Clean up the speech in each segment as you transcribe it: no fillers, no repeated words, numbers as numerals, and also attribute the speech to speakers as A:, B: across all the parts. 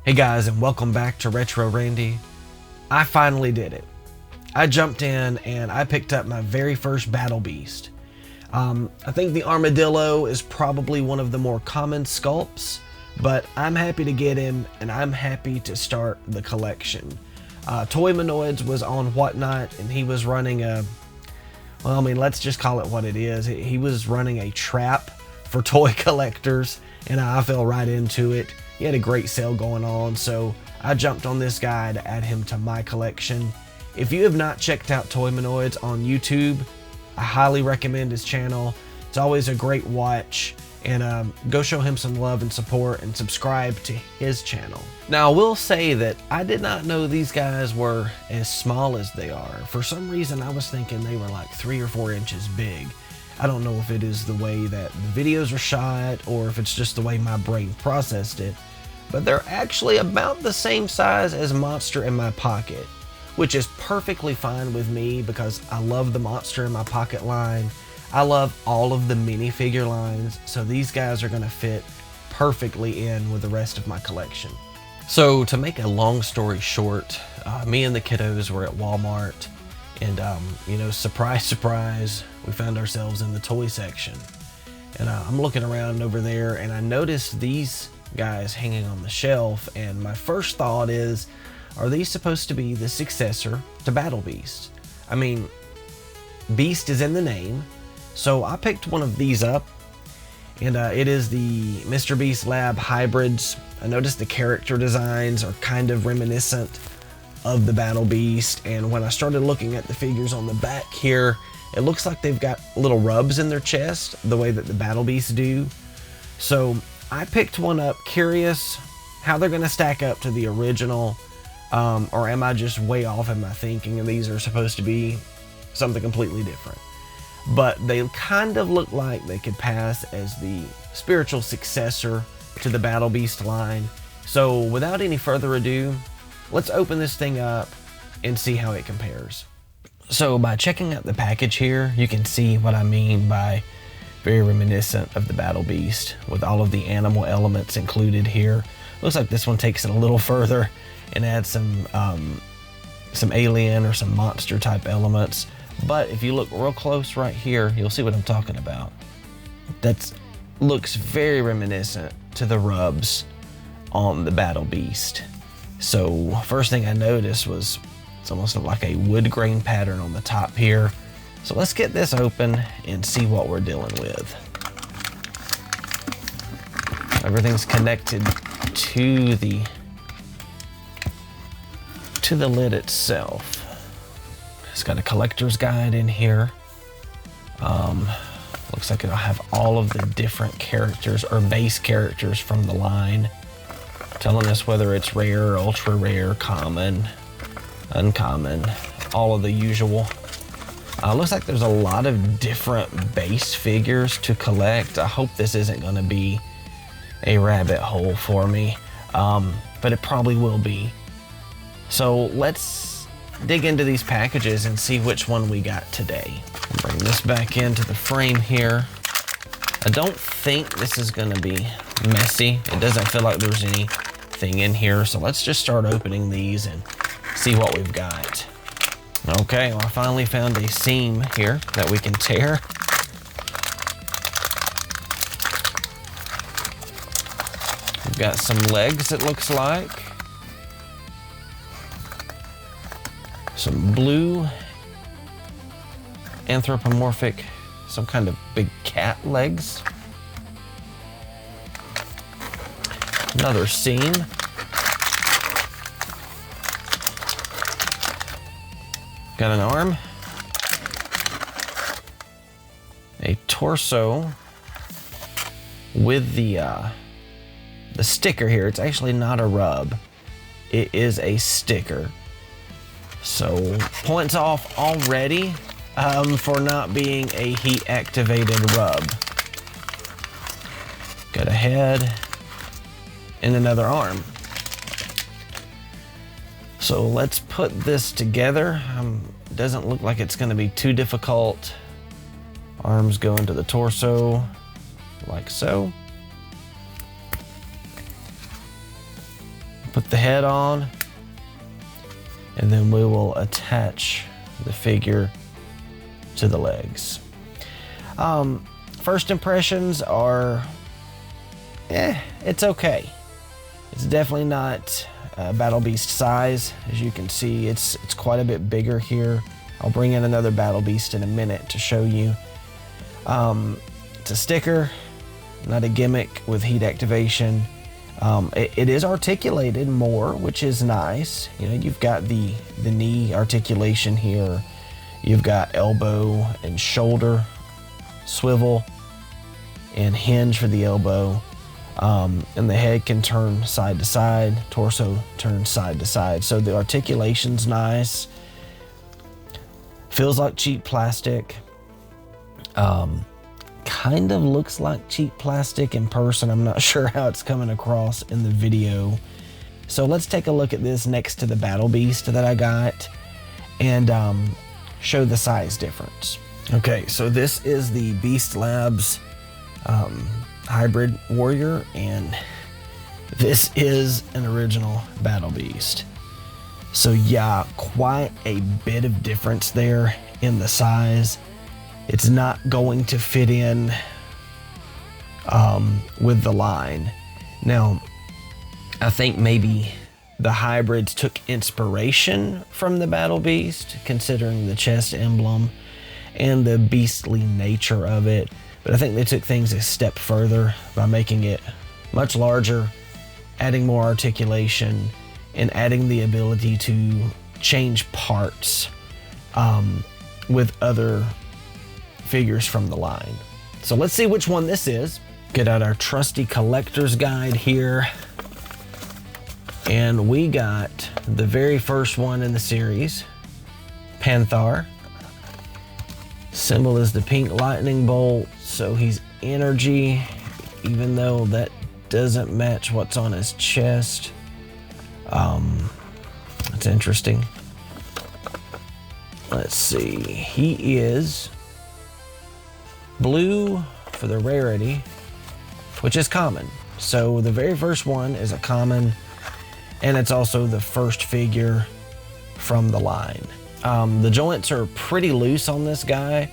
A: Hey guys, and welcome back to Retro Randy. I finally did it. I jumped in and I picked up my very first battle beast. I think the armadillo is probably one of the more common sculpts, but I'm happy to get him and I'm happy to start the collection. Toymanoids was on Whatnot and he was running let's just call it what it is. He was running a trap for toy collectors and I fell right into it. He had a great sale going on, so I jumped on this guy to add him to my collection. If you have not checked out Toymanoids on YouTube, I highly recommend his channel. It's always a great watch, and go show him some love and support and subscribe to his channel. Now, I will say that I did not know these guys were as small as they are. For some reason, I was thinking they were like 3 or 4 inches big. I don't know if it is the way that the videos are shot or if it's just the way my brain processed it, but they're actually about the same size as Monster in My Pocket, which is perfectly fine with me because I love the Monster in My Pocket line. I love all of the minifigure lines, so these guys are gonna fit perfectly in with the rest of my collection. So to make a long story short, me and the kiddos were at Walmart and surprise, surprise, we found ourselves in the toy section. And I'm looking around over there and I noticed these guys hanging on the shelf, and my first thought is, are these supposed to be the successor to Battle Beast? I mean, Beast is in the name, so I picked one of these up, and it is the Mr. Beast Lab Hybrids. I noticed the character designs are kind of reminiscent of the Battle Beast, and when I started looking at the figures on the back here, it looks like they've got little rubs in their chest, the way that the Battle Beasts do. So I picked one up, curious how they're going to stack up to the original, or am I just way off in my thinking and these are supposed to be something completely different? But they kind of look like they could pass as the spiritual successor to the Battle Beast line. So without any further ado, let's open this thing up and see how it compares. So by checking out the package here, you can see what I mean by very reminiscent of the Battle Beast with all of the animal elements included here. Looks like this one takes it a little further and adds some alien or some monster type elements. But if you look real close right here, you'll see what I'm talking about. That looks very reminiscent to the rubs on the Battle Beast. So first thing I noticed was it's almost like a wood grain pattern on the top here. So let's get this open and see what we're dealing with. Everything's connected to the lid itself. It's got a collector's guide in here. Looks like it'll have all of the different characters or base characters from the line, telling us whether it's rare, ultra rare, common, uncommon, all of the usual. Looks like there's a lot of different base figures to collect. I hope this isn't going to be a rabbit hole for me, but it probably will be. So let's dig into these packages and see which one we got today. Bring this back into the frame here. I don't think this is going to be messy. It doesn't feel like there's anything in here, so let's just start opening these and see what we've got. Okay, well, I finally found a seam here that we can tear. We've got some legs, it looks like. Some blue anthropomorphic, some kind of big cat legs. Another seam. Got an arm, a torso with the sticker here. It's actually not a rub, it is a sticker. So points off already for not being a heat activated rub. Got a head and another arm. So let's put this together. Doesn't look like it's going to be too difficult. Arms go into the torso like so. Put the head on, and then we will attach the figure to the legs. First impressions are, it's okay. It's definitely not Battle Beast size. As you can see, it's quite a bit bigger here. I'll bring in another Battle Beast in a minute to show you. It's a sticker, not a gimmick with heat activation. It is articulated more, which is nice. You know, you've got the knee articulation here. You've got elbow and shoulder swivel and hinge for the elbow. And the head can turn side to side, torso turns side to side. So the articulation's nice. Feels like cheap plastic. Kind of looks like cheap plastic in person. I'm not sure how it's coming across in the video. So let's take a look at this next to the Battle Beast that I got and show the size difference. Okay, so this is the Beast Labs Hybrid Warrior, and this is an original Battle Beast. So yeah, quite a bit of difference there in the size. It's not going to fit in with the line. Now, I think maybe the hybrids took inspiration from the Battle Beast, considering the chest emblem and the beastly nature of it. But I think they took things a step further by making it much larger, adding more articulation, and adding the ability to change parts with other figures from the line. So let's see which one this is. Get out our trusty collector's guide here. And we got the very first one in the series, Panthar. Symbol is the pink lightning bolt, so he's energy, even though that doesn't match what's on his chest. That's interesting. Let's see, he is blue for the rarity, which is common. So the very first one is a common, and it's also the first figure from the line. The joints are pretty loose on this guy,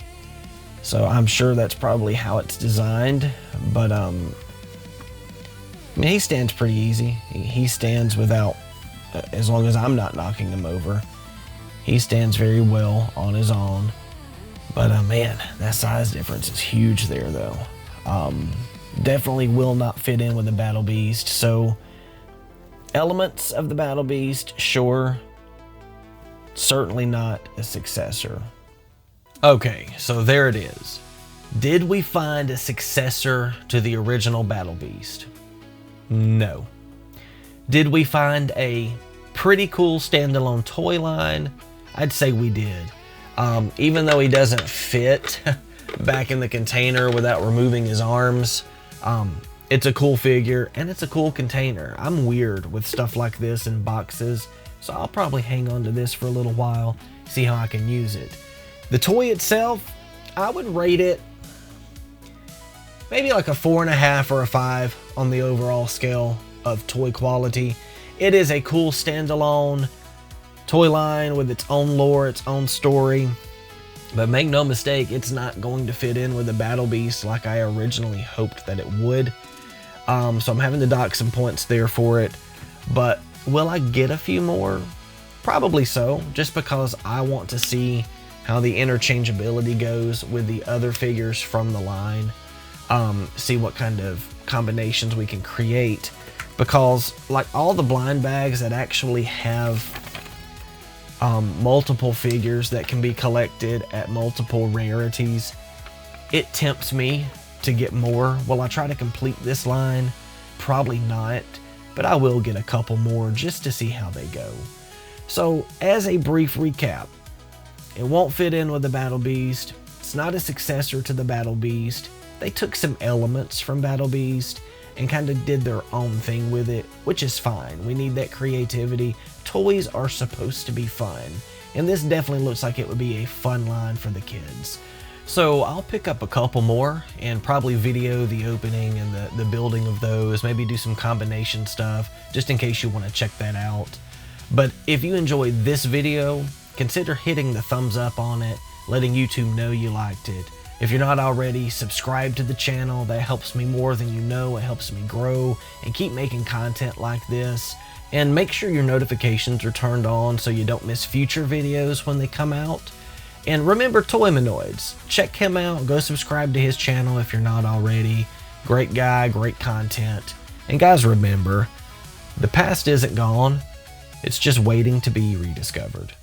A: so I'm sure that's probably how it's designed, but I mean, he stands pretty easy. He stands without, as long as I'm not knocking him over, he stands very well on his own. But man, that size difference is huge there though. Definitely will not fit in with the Battle Beast. So elements of the Battle Beast, sure. Certainly not a successor. Okay, so there it is. Did we find a successor to the original Battle Beast? No. Did we find a pretty cool standalone toy line? I'd say we did. Even though he doesn't fit back in the container without removing his arms, it's a cool figure and it's a cool container. I'm weird with stuff like this in boxes, so I'll probably hang on to this for a little while, see how I can use it. The toy itself, I would rate it maybe like a 4.5 or a 5 on the overall scale of toy quality. It is a cool standalone toy line with its own lore, its own story, but make no mistake, it's not going to fit in with the Battle Beast like I originally hoped that it would. So I'm having to dock some points there for it, but will I get a few more? Probably so, just because I want to see how the interchangeability goes with the other figures from the line, see what kind of combinations we can create, because like all the blind bags that actually have multiple figures that can be collected at multiple rarities, it tempts me to get more. Will I try to complete this line? Probably not, but I will get a couple more just to see how they go. So as a brief recap, it won't fit in with the Battle Beast. It's not a successor to the Battle Beast. They took some elements from Battle Beast and kind of did their own thing with it, which is fine. We need that creativity. Toys are supposed to be fun, and this definitely looks like it would be a fun line for the kids. So I'll pick up a couple more and probably video the opening and the building of those, maybe do some combination stuff, just in case you want to check that out. But if you enjoyed this video, consider hitting the thumbs up on it, letting YouTube know you liked it. If you're not already, subscribe to the channel. That helps me more than you know. It helps me grow and keep making content like this. And make sure your notifications are turned on so you don't miss future videos when they come out. And remember Toymanoids. Check him out. Go subscribe to his channel if you're not already. Great guy, great content. And guys, remember, the past isn't gone. It's just waiting to be rediscovered.